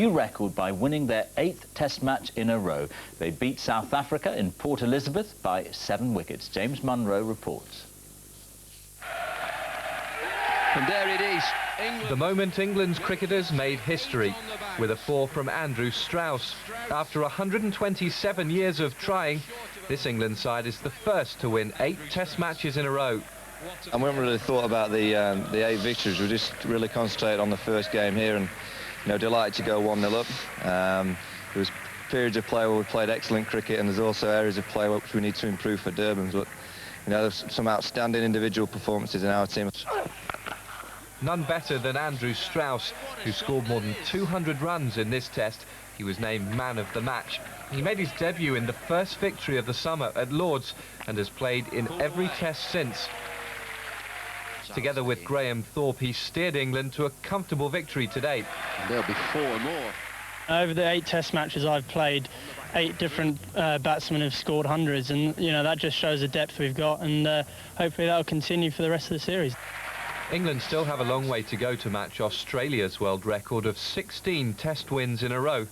new record by winning their 8th Test match in a row. They beat South Africa in Port Elizabeth by 7 wickets. James Munro reports. And there it is. The moment England's cricketers made history with a 4 from Andrew Strauss. After 127 years of trying, this England side is the first to win 8 Test matches in a row. And we haven't really thought about the 8 victories. We just really concentrated on the first game here, and delighted to go 1-0 up. There was periods of play where we played excellent cricket, and there's also areas of play which we need to improve for Durban. But there's some outstanding individual performances in our team. None better than Andrew Strauss, who scored more than 200 runs in this test. He was named man of the match. He made his debut in the first victory of the summer at Lord's and has played in every test since. Together with Graham Thorpe, he steered England to a comfortable victory today. And there'll be 4 more. Over the 8 Test matches I've played, 8 different batsmen have scored hundreds, and that just shows the depth we've got, and hopefully that'll continue for the rest of the series. England still have a long way to go to match Australia's world record of 16 Test wins in a row,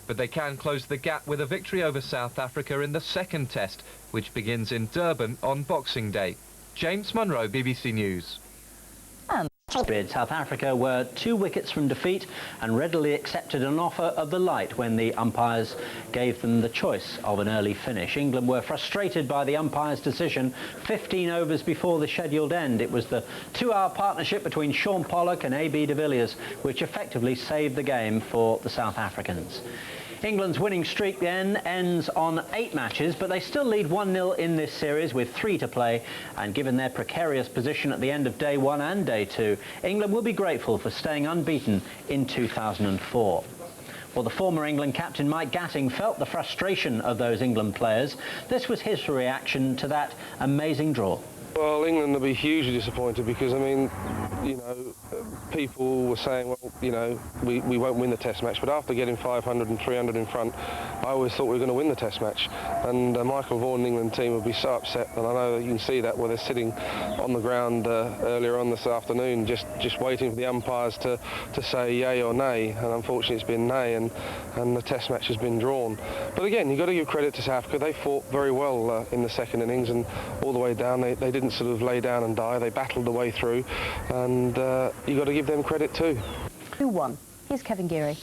but they can close the gap with a victory over South Africa in the 2nd Test, which begins in Durban on Boxing Day. James Munro, BBC News. South Africa were 2 wickets from defeat and readily accepted an offer of the light when the umpires gave them the choice of an early finish. England were frustrated by the umpire's decision 15 overs before the scheduled end. It was the 2-hour partnership between Sean Pollock and A.B. de Villiers which effectively saved the game for the South Africans. England's winning streak then ends on 8 matches, but they still lead 1-0 in this series with 3 to play, and given their precarious position at the end of day 1 and day 2, England will be grateful for staying unbeaten in 2004. Well, the former England captain Mike Gatting felt the frustration of those England players. This was his reaction to that amazing draw. Well, England will be hugely disappointed because, people were saying, well, we won't win the Test match, but after getting 500 and 300 in front, I always thought we were going to win the Test match. And Michael Vaughan and England team would be so upset, and I know that you can see that where they're sitting on the ground earlier on this afternoon, just waiting for the umpires to say yay or nay, and unfortunately it's been nay, and the Test match has been drawn. But again, you've got to give credit to South Africa. They fought very well in the 2nd innings, and all the way down, they didn't sort of lay down and die. They battled the way through, and you've got to give them credit too. Who won? Here's Kevin Geary.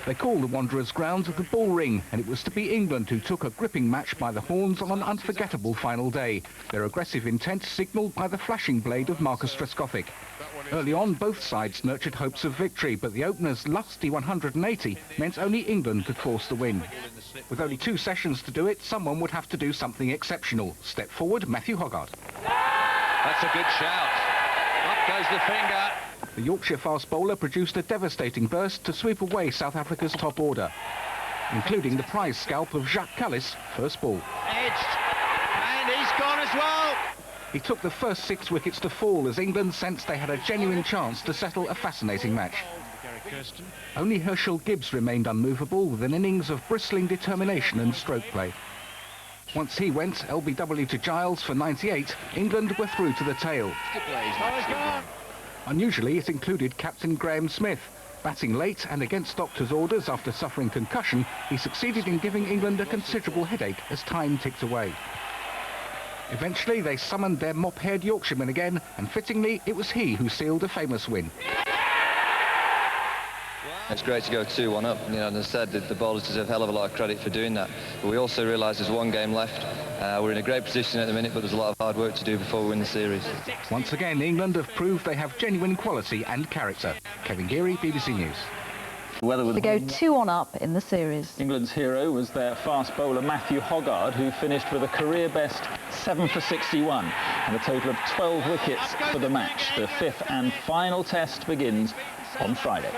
They call the Wanderers grounds the Bull Ring, and it was to be England who took a gripping match by the horns on an unforgettable final day. Their aggressive intent signalled by the flashing blade of Marcus Trescothick. Early on, both sides nurtured hopes of victory, but the opener's lusty 180 meant only England could force the win. With only 2 sessions to do it, someone would have to do something exceptional. Step forward, Matthew Hoggard. That's a good shout. Up goes the finger. The Yorkshire fast bowler produced a devastating burst to sweep away South Africa's top order, including the prize scalp of Jacques Kallis, first ball. Edged, and he's gone as well. He took the first 6 wickets to fall as England sensed they had a genuine chance to settle a fascinating match. Only Herschel Gibbs remained unmovable with an innings of bristling determination and stroke play. Once he went, LBW to Giles for 98, England were through to the tail. Unusually, it included captain Graham Smith. Batting late and against doctor's orders after suffering concussion, he succeeded in giving England a considerable headache as time ticked away. Eventually, they summoned their mop-haired Yorkshireman again, and fittingly, it was he who sealed a famous win. It's great to go 2-1 up. As I said, the bowlers deserve a hell of a lot of credit for doing that. But we also realise there's 1 game left. We're in a great position at the minute, but there's a lot of hard work to do before we win the series. Once again, England have proved they have genuine quality and character. Kevin Geary, BBC News. They go 2-1 up in the series. England's hero was their fast bowler Matthew Hoggard, who finished with a career best 7 for 61 and a total of 12 wickets for the match. The 5th and final test begins on Friday.